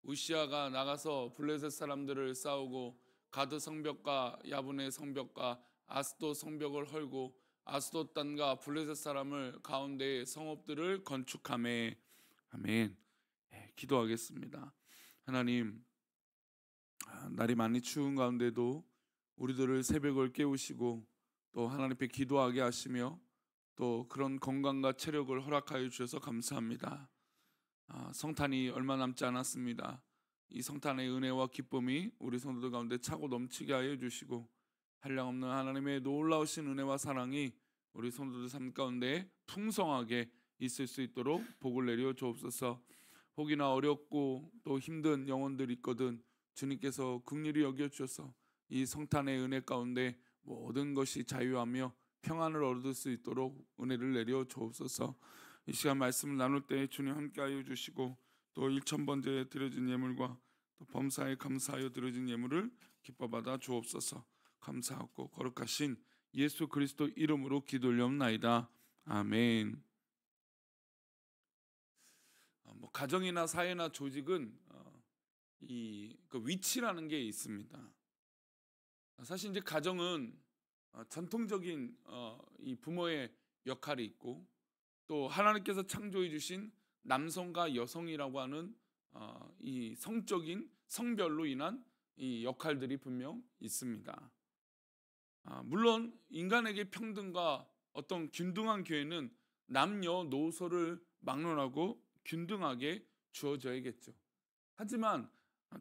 우시아가 나가서 블레셋 사람들을 싸우고 가드 성벽과 야분의 성벽과 아스돗 성벽을 헐고 아스돗 땅과 블레셋 사람을 가운데에 성읍들을 건축하매. 아멘. 네, 기도하겠습니다. 하나님, 날이 많이 추운 가운데도 우리들을 새벽을 깨우시고 또 하나님께 기도하게 하시며 또 그런 건강과 체력을 허락하여 주셔서 감사합니다. 성탄이 얼마 남지 않았습니다. 이 성탄의 은혜와 기쁨이 우리 성도들 가운데 차고 넘치게 하여 주시고 한량없는 하나님의 놀라우신 은혜와 사랑이 우리 성도들 삶 가운데 풍성하게 있을 수 있도록 복을 내려 주옵소서. 혹이나 어렵고 또 힘든 영혼들이 있거든 주님께서 긍휼히 여겨 주셔서 이 성탄의 은혜 가운데 모든 것이 자유하며 평안을 얻을 수 있도록 은혜를 내려 주옵소서. 이 시간 말씀을 나눌 때 주님 함께하여 주시고 또 1,000번째 드려진 예물과 또 범사에 감사하여 드려진 예물을 기뻐 받아 주옵소서. 감사하고 거룩하신 예수 그리스도 이름으로 기도 올려옵나이다. 아멘. 가정이나 사회나 조직은 그 위치라는 게 있습니다. 사실 이제 가정은 전통적인 이 부모의 역할이 있고 또 하나님께서 창조해 주신 남성과 여성이라고 하는 이 성적인 성별로 인한 이 역할들이 분명 있습니다. 물론 인간에게 평등과 어떤 균등한 기회는 남녀노소를 막론하고 균등하게 주어져야겠죠. 하지만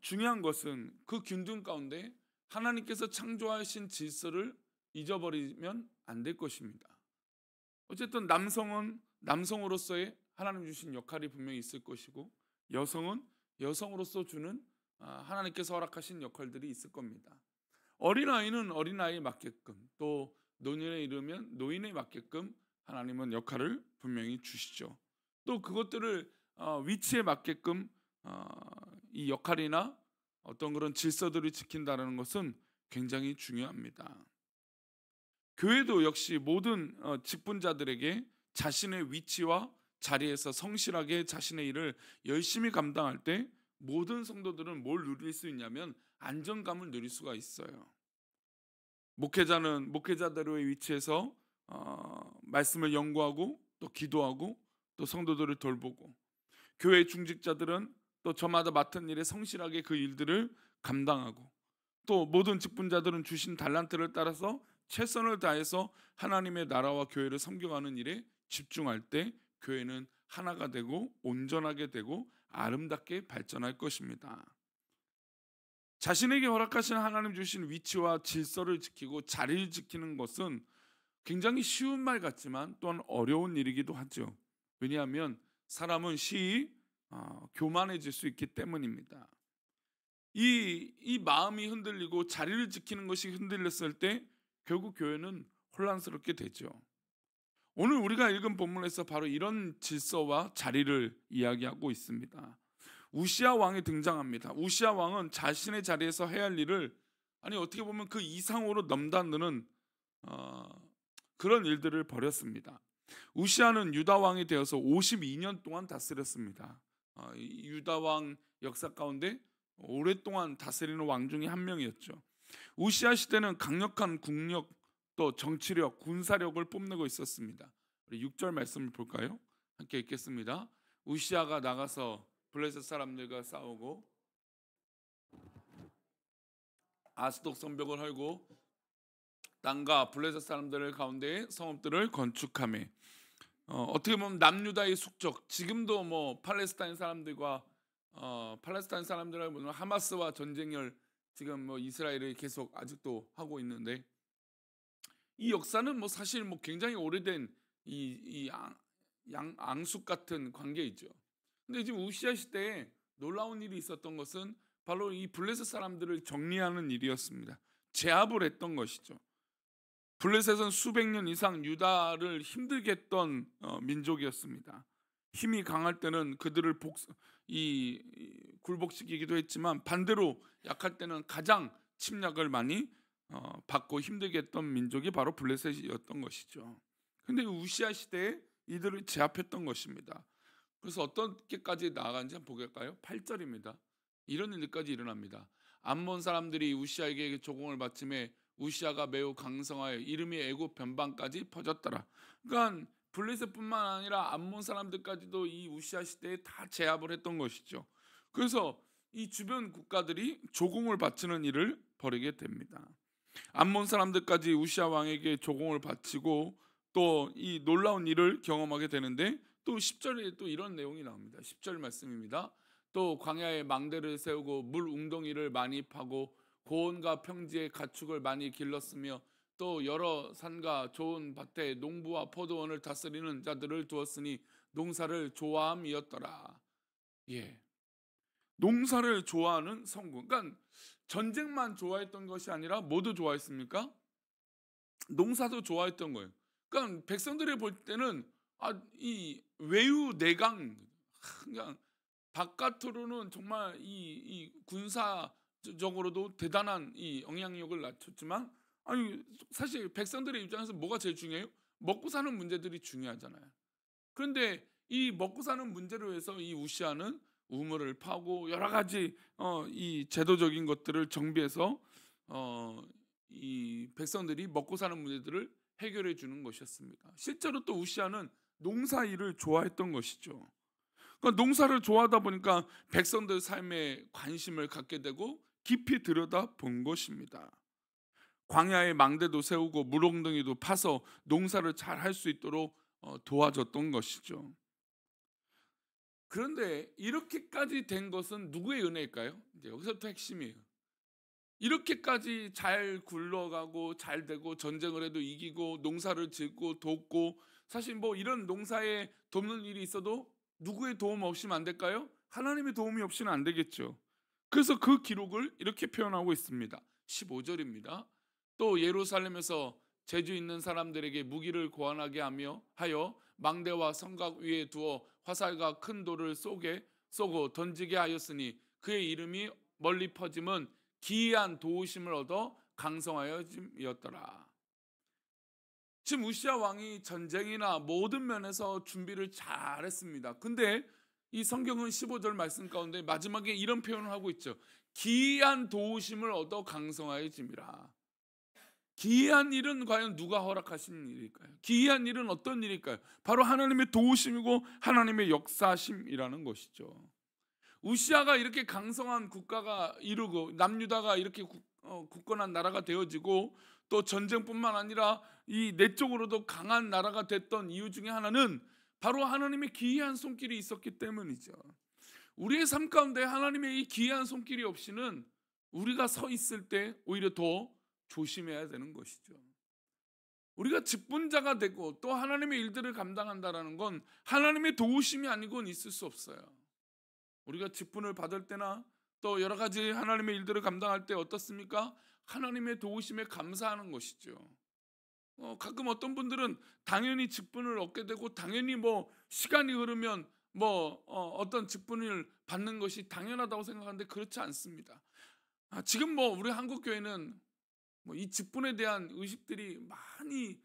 중요한 것은 그 균등 가운데 하나님께서 창조하신 질서를 잊어버리면 안 될 것입니다. 어쨌든 남성은 남성으로서의 하나님 주신 역할이 분명히 있을 것이고 여성은 여성으로서 주는 하나님께서 허락하신 역할들이 있을 겁니다. 어린아이는 어린아이에 맞게끔 또 노인에 이르면 노인에 맞게끔 하나님은 역할을 분명히 주시죠. 또 그것들을 위치에 맞게끔 이 역할이나 어떤 그런 질서들을 지킨다는 것은 굉장히 중요합니다. 교회도 역시 모든 직분자들에게 자신의 위치와 자리에서 성실하게 자신의 일을 열심히 감당할 때 모든 성도들은 뭘 누릴 수 있냐면 안정감을 누릴 수가 있어요. 목회자는 목회자대로의 위치에서 말씀을 연구하고 또 기도하고 또 성도들을 돌보고 교회 중직자들은 또 저마다 맡은 일에 성실하게 그 일들을 감당하고 또 모든 직분자들은 주신 달란트를 따라서 최선을 다해서 하나님의 나라와 교회를 섬겨가는 일에 집중할 때 교회는 하나가 되고 온전하게 되고 아름답게 발전할 것입니다. 자신에게 허락하신 하나님 주신 위치와 질서를 지키고 자리를 지키는 것은 굉장히 쉬운 말 같지만 또한 어려운 일이기도 하죠. 왜냐하면 사람은 쉬이 교만해질 수 있기 때문입니다. 이 마음이 흔들리고 자리를 지키는 것이 흔들렸을 때 결국 교회는 혼란스럽게 되죠. 오늘 우리가 읽은 본문에서 바로 이런 질서와 자리를 이야기하고 있습니다. 우시아 왕이 등장합니다. 우시아 왕은 자신의 자리에서 해야 할 일을 어떻게 보면 그 이상으로 넘나드는 그런 일들을 벌였습니다. 우시아는 유다 왕이 되어서 52년 동안 다스렸습니다. 유다 왕 역사 가운데 오랫동안 다스리는 왕 중에 한 명이었죠. 우시아 시대는 강력한 국력 또 정치력, 군사력을 뽐내고 있었습니다. 우리 6절 말씀을 볼까요? 함께 읽겠습니다. 우시아가 나가서 블레셋 사람들과 싸우고 아스돗 성벽을 헐고 땅과 블레셋 사람들 가운데 성읍들을 건축하며 어떻게 보면 남유다의 숙적, 지금도 뭐 팔레스타인 사람들과 팔레스타인 사람들하고 하마스와 전쟁을 지금 뭐 이스라엘이 계속 아직도 하고 있는데 이 역사는 뭐 사실 뭐 굉장히 오래된 이 앙숙 같은 관계이죠. 근데 지금 우시아 시대에 놀라운 일이 있었던 것은 바로 이 블레셋 사람들을 정리하는 일이었습니다. 제압을 했던 것이죠. 블레셋은 수백 년 이상 유다를 힘들게 했던 민족이었습니다. 힘이 강할 때는 그들을 굴복시키기도 했지만 반대로 약할 때는 가장 침략을 많이 받고 힘들게 했던 민족이 바로 블레셋이었던 것이죠. 근데 우시아 시대에 이들을 제압했던 것입니다. 그래서 어떻게까지 나아간지 한번 보겠까요? 8절입니다. 이런 일까지 일어납니다. 암몬 사람들이 우시아에게 조공을 바치매 우시아가 매우 강성하여 이름이 애굽 변방까지 퍼졌더라. 그러니까 블레셋뿐만 아니라 암몬 사람들까지도 이 우시아 시대에 다 제압을 했던 것이죠. 그래서 이 주변 국가들이 조공을 바치는 일을 벌이게 됩니다. 암몬 사람들까지 우시아 왕에게 조공을 바치고 또 이 놀라운 일을 경험하게 되는데, 또 10절에 또 이런 내용이 나옵니다. 10절 말씀입니다. 또 광야에 망대를 세우고 물 웅덩이를 많이 파고 고원과 평지에 가축을 많이 길렀으며 또 여러 산과 좋은 밭에 농부와 포도원을 다스리는 자들을 두었으니 농사를 좋아함이었더라. 예, 농사를 좋아하는 성공. 그러니까 전쟁만 좋아했던 것이 아니라 뭐도 좋아했습니까? 농사도 좋아했던 거예요. 그러니까 백성들이 볼 때는 이 외유 내강, 그냥 바깥으로는 정말 이 군사적으로도 대단한 이 영향력을 갖췄지만, 아니 사실 백성들의 입장에서 뭐가 제일 중요해요? 먹고 사는 문제들이 중요하잖아요. 그런데 이 먹고 사는 문제로 해서 이 우시아는 우물을 파고 여러 가지 이 제도적인 것들을 정비해서 이 백성들이 먹고 사는 문제들을 해결해 주는 것이었습니다. 실제로 또 우시아는 농사 일을 좋아했던 것이죠. 그러니까 농사를 좋아하다 보니까 백성들 삶에 관심을 갖게 되고 깊이 들여다 본 것입니다. 광야에 망대도 세우고 물웅덩이도 파서 농사를 잘 할 수 있도록 도와줬던 것이죠. 그런데 이렇게까지 된 것은 누구의 은혜일까요? 이제 여기서부터 핵심이에요. 이렇게까지 잘 굴러가고 잘 되고 전쟁을 해도 이기고 농사를 짓고 돕고, 사실 뭐 이런 농사에 돕는 일이 있어도 누구의 도움 없이는 안 될까요? 하나님의 도움이 없이는 안 되겠죠. 그래서 그 기록을 이렇게 표현하고 있습니다. 15절입니다. 또 예루살렘에서 재주 있는 사람들에게 무기를 고안하게 하여 망대와 성곽 위에 두어 화살과 큰 돌을 쏘고 던지게 하였으니 그의 이름이 멀리 퍼짐은 기이한 도우심을 얻어 강성하여짐이었더라. 지금 우시아 왕이 전쟁이나 모든 면에서 준비를 잘했습니다. 근데 이 성경은 15절 말씀 가운데 마지막에 이런 표현을 하고 있죠. 기이한 도우심을 얻어 강성하여짐이라. 기이한 일은 과연 누가 허락하신 일일까요? 기이한 일은 어떤 일일까요? 바로 하나님의 도우심이고 하나님의 역사심이라는 것이죠. 우시아가 이렇게 강성한 국가가 이루고 남유다가 이렇게 굳건한 나라가 되어지고 또 전쟁뿐만 아니라 이 내적으로도 강한 나라가 됐던 이유 중에 하나는 바로 하나님의 기이한 손길이 있었기 때문이죠. 우리의 삶 가운데 하나님의 이 기이한 손길이 없이는 우리가 서 있을 때 오히려 더 조심해야 되는 것이죠. 우리가 직분자가 되고 또 하나님의 일들을 감당한다는 건 하나님의 도우심이 아니고는 있을 수 없어요. 우리가 직분을 받을 때나 또 여러 가지 하나님의 일들을 감당할 때 어떻습니까? 하나님의 도우심에 감사하는 것이죠. 가끔 어떤 분들은 당연히 직분을 얻게 되고 당연히 뭐 시간이 흐르면 어떤 직분을 받는 것이 당연하다고 생각하는데 그렇지 않습니다. 지금 우리 한국 교회는 이 직분에 대한 의식들이 많이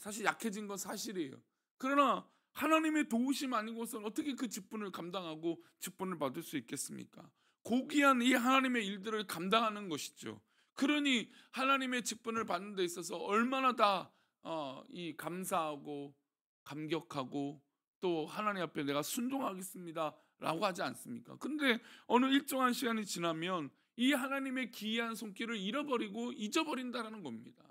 사실 약해진 건 사실이에요. 그러나 하나님의 도우심 아니고서는 어떻게 그 직분을 감당하고 직분을 받을 수 있겠습니까? 고귀한 이 하나님의 일들을 감당하는 것이죠. 그러니 하나님의 직분을 받는 데 있어서 얼마나 다 이 감사하고 감격하고 또 하나님 앞에 내가 순종하겠습니다 라고 하지 않습니까? 근데 어느 일정한 시간이 지나면 이 하나님의 기이한 손길을 잃어버리고 잊어버린다는 겁니다.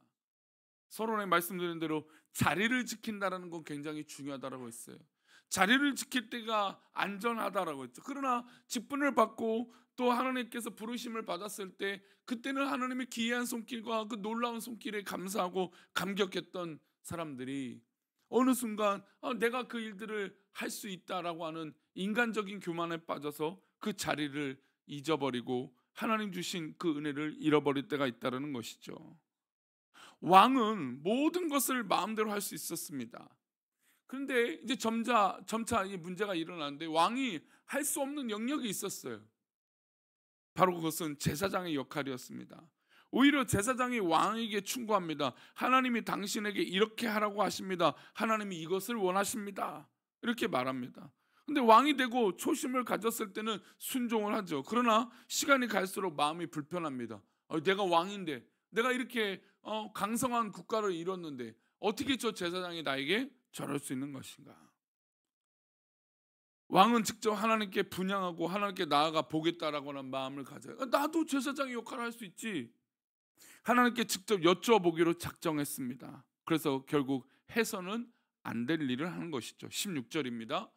서론에 말씀드린 대로 자리를 지킨다는 건 굉장히 중요하다고 했어요. 자리를 지킬 때가 안전하다라고 했죠. 그러나 직분을 받고 또 하나님께서 부르심을 받았을 때 그때는 하나님의 기이한 손길과 그 놀라운 손길에 감사하고 감격했던 사람들이 어느 순간 내가 그 일들을 할 수 있다라고 하는 인간적인 교만에 빠져서 그 자리를 잊어버리고 하나님 주신 그 은혜를 잃어버릴 때가 있다는 것이죠. 왕은 모든 것을 마음대로 할 수 있었습니다. 그런데 이제 점차 이 문제가 일어나는데 왕이 할 수 없는 영역이 있었어요. 바로 그것은 제사장의 역할이었습니다. 오히려 제사장이 왕에게 충고합니다. 하나님이 당신에게 이렇게 하라고 하십니다. 하나님이 이것을 원하십니다. 이렇게 말합니다. 근데 왕이 되고 초심을 가졌을 때는 순종을 하죠. 그러나 시간이 갈수록 마음이 불편합니다. 내가 왕인데, 내가 이렇게 강성한 국가를 이뤘는데 어떻게 저 제사장이 나에게 저럴 수 있는 것인가? 왕은 직접 하나님께 분향하고 하나님께 나아가 보겠다라고 하는 마음을 가져요. 나도 제사장의 역할을 할 수 있지. 하나님께 직접 여쭤보기로 작정했습니다. 그래서 결국 해서는 안 될 일을 하는 것이죠. 16절입니다.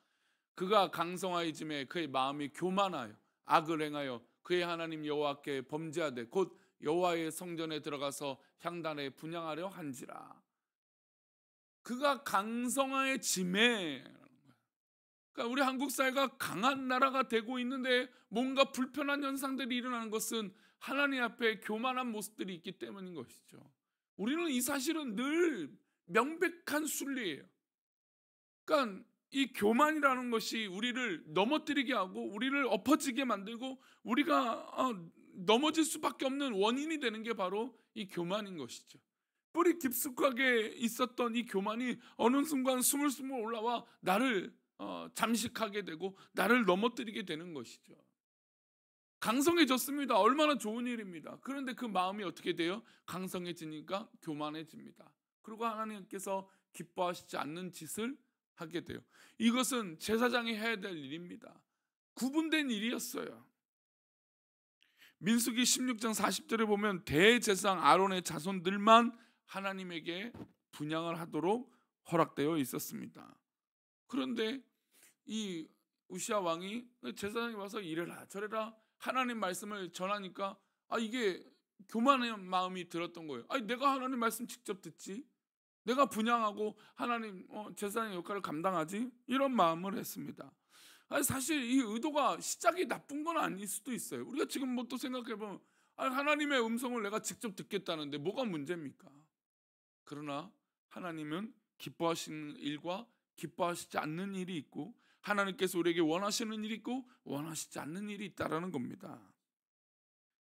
그가 강성하여짐에 그의 마음이 교만하여 악을 행하여 그의 하나님 여호와께 범죄하되 곧 여호와의 성전에 들어가서 향단에 분향하려 한지라. 그가 강성하여짐에, 그러니까 우리 한국 사회가 강한 나라가 되고 있는데 뭔가 불편한 현상들이 일어나는 것은 하나님 앞에 교만한 모습들이 있기 때문인 것이죠. 우리는 이 사실은 늘 명백한 순리예요. 그러니까 이 교만이라는 것이 우리를 넘어뜨리게 하고 우리를 엎어지게 만들고 우리가 넘어질 수밖에 없는 원인이 되는 게 바로 이 교만인 것이죠. 뿌리 깊숙하게 있었던 이 교만이 어느 순간 스물스물 올라와 나를 잠식하게 되고 나를 넘어뜨리게 되는 것이죠. 강성해졌습니다. 얼마나 좋은 일입니다. 그런데 그 마음이 어떻게 돼요? 강성해지니까 교만해집니다. 그리고 하나님께서 기뻐하시지 않는 짓을 하게 돼요. 이것은 제사장이 해야 될 일입니다. 구분된 일이었어요. 민수기 16장 40절에 보면 대제사장 아론의 자손들만 하나님에게 분향을 하도록 허락되어 있었습니다. 그런데 이 우시아 왕이 제사장이 와서 이래라 저래라 하나님 말씀을 전하니까 이게 교만한 마음이 들었던 거예요. 내가 하나님 말씀 직접 듣지, 내가 분향하고 하나님 제사장의 역할을 감당하지, 이런 마음을 했습니다. 사실 이 의도가 시작이 나쁜 건 아닐 수도 있어요. 우리가 지금 뭐 또 생각해보면 하나님의 음성을 내가 직접 듣겠다는데 뭐가 문제입니까? 그러나 하나님은 기뻐하시는 일과 기뻐하시지 않는 일이 있고 하나님께서 우리에게 원하시는 일이 있고 원하시지 않는 일이 있다라는 겁니다.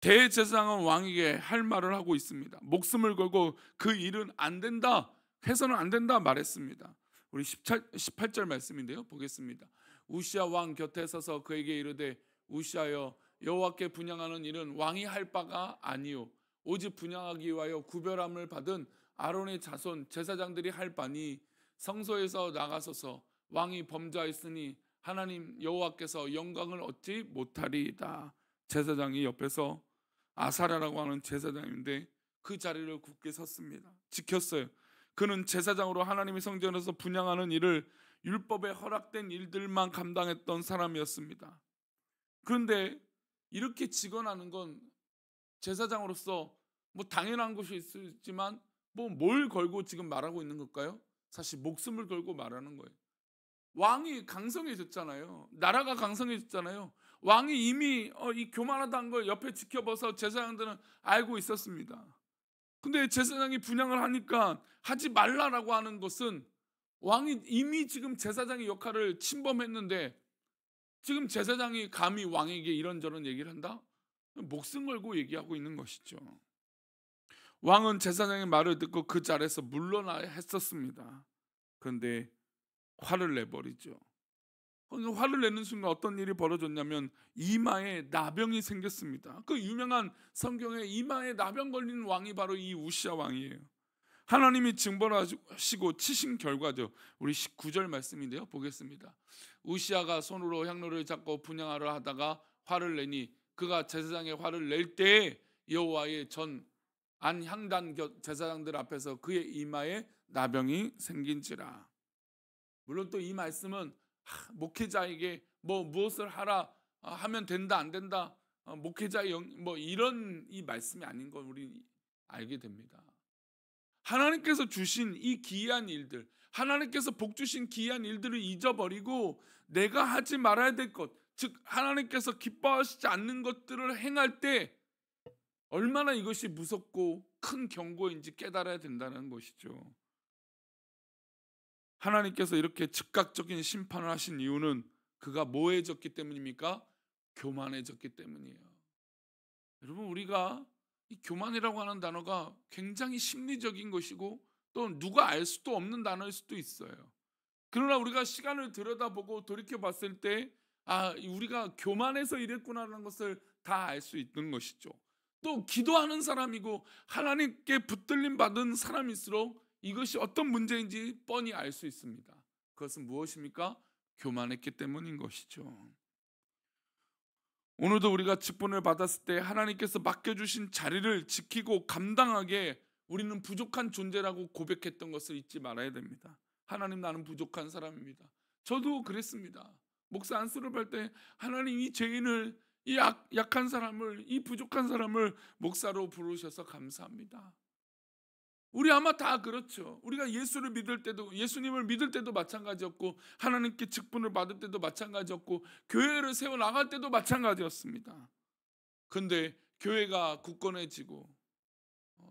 대제사장은 왕에게 할 말을 하고 있습니다. 목숨을 걸고 그 일은 안 된다, 해서는 안 된다 말했습니다. 우리 18절 말씀인데요, 보겠습니다. 우시아 왕 곁에 서서 그에게 이르되 우시아여, 여호와께 분향하는 일은 왕이 할 바가 아니요 오직 분향하기 위하여 구별함을 받은 아론의 자손 제사장들이 할 바니 성소에서 나가소서. 왕이 범죄하였으니 하나님 여호와께서 영광을 얻지 못하리이다. 제사장이 옆에서 아사랴라고 하는 제사장인데 그 자리를 굳게 섰습니다. 지켰어요. 그는 제사장으로 하나님의 성전에서 분향하는 일을 율법에 허락된 일들만 감당했던 사람이었습니다. 그런데 이렇게 직언하는 건 제사장으로서 뭐 당연한 것이 있지만 뭘 걸고 지금 말하고 있는 걸까요? 사실 목숨을 걸고 말하는 거예요. 왕이 강성해졌잖아요. 나라가 강성해졌잖아요. 왕이 이미 이 교만하다는 걸 옆에 지켜봐서 제사장들은 알고 있었습니다. 근데 제사장이 분향을 하니까 하지 말라라고 하는 것은 왕이 이미 지금 제사장의 역할을 침범했는데 지금 제사장이 감히 왕에게 이런저런 얘기를 한다? 목숨 걸고 얘기하고 있는 것이죠. 왕은 제사장의 말을 듣고 그 자리에서 물러나야 했었습니다. 그런데 화를 내버리죠. 화를 내는 순간 어떤 일이 벌어졌냐면 이마에 나병이 생겼습니다. 그 유명한 성경에 이마에 나병 걸린 왕이 바로 이 우시아 왕이에요. 하나님이 징벌하시고 치신 결과죠. 우리 19절 말씀인데요, 보겠습니다. 우시아가 손으로 향로를 잡고 분향하려 하다가 화를 내니 그가 제사장의 화를 낼 때에 여호와의 전 안향단 제사장들 앞에서 그의 이마에 나병이 생긴지라. 물론 또 이 말씀은 목회자에게 무엇을 하라 하면 된다 안 된다, 목회자의 이런 이 말씀이 아닌 걸 우리 알게 됩니다. 하나님께서 주신 이 기이한 일들, 하나님께서 복 주신 기이한 일들을 잊어버리고 내가 하지 말아야 될 것, 즉 하나님께서 기뻐하시지 않는 것들을 행할 때 얼마나 이것이 무섭고 큰 경고인지 깨달아야 된다는 것이죠. 하나님께서 이렇게 즉각적인 심판을 하신 이유는 그가 뭐해졌기 때문입니까? 교만해졌기 때문이에요. 여러분, 우리가 이 교만이라고 하는 단어가 굉장히 심리적인 것이고 또 누가 알 수도 없는 단어일 수도 있어요. 그러나 우리가 시간을 들여다보고 돌이켜 봤을 때 우리가 교만해서 이랬구나라는 것을 다 알 수 있는 것이죠. 또 기도하는 사람이고 하나님께 붙들림 받은 사람일수록 이것이 어떤 문제인지 뻔히 알 수 있습니다. 그것은 무엇입니까? 교만했기 때문인 것이죠. 오늘도 우리가 직분을 받았을 때 하나님께서 맡겨주신 자리를 지키고 감당하게 우리는 부족한 존재라고 고백했던 것을 잊지 말아야 됩니다. 하나님, 나는 부족한 사람입니다. 저도 그랬습니다. 목사 안수를 할 때 하나님, 이 죄인을, 이 약한 사람을, 이 부족한 사람을 목사로 부르셔서 감사합니다. 우리 아마 다 그렇죠. 우리가 예수를 믿을 때도, 예수님을 믿을 때도 마찬가지였고, 하나님께 직분을 받을 때도 마찬가지였고, 교회를 세워 나갈 때도 마찬가지였습니다. 근데 교회가 굳건해지고,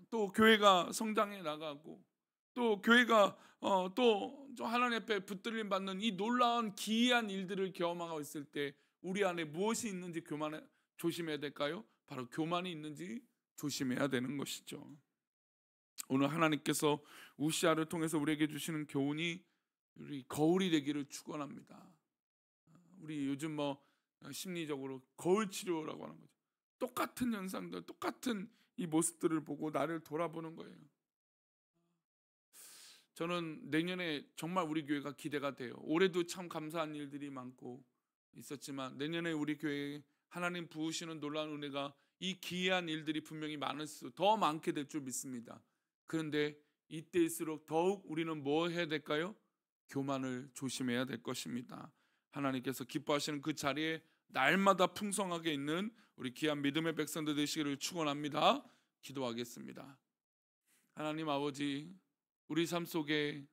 또 교회가 성장해 나가고, 또 교회가 또 하나님 앞에 붙들림 받는 이 놀라운 기이한 일들을 경험하고 있을 때 우리 안에 무엇이 있는지 조심해야 될까요? 바로 교만이 있는지 조심해야 되는 것이죠. 오늘 하나님께서 우시아를 통해서 우리에게 주시는 교훈이 우리 거울이 되기를 축원합니다. 우리 요즘 심리적으로 거울 치료라고 하는 거죠. 똑같은 현상들, 똑같은 이 모습들을 보고 나를 돌아보는 거예요. 저는 내년에 정말 우리 교회가 기대가 돼요. 올해도 참 감사한 일들이 많고 있었지만 내년에 우리 교회에 하나님 부으시는 놀라운 은혜가, 이 기이한 일들이 분명히 더 많게 될 줄 믿습니다. 그런데 이때일수록 더욱 우리는 뭐 해야 될까요? 교만을 조심해야 될 것입니다. 하나님께서 기뻐하시는 그 자리에 날마다 풍성하게 있는 우리 귀한 믿음의 백성들 되시기를 축원합니다. 기도하겠습니다. 하나님 아버지, 우리 삶 속에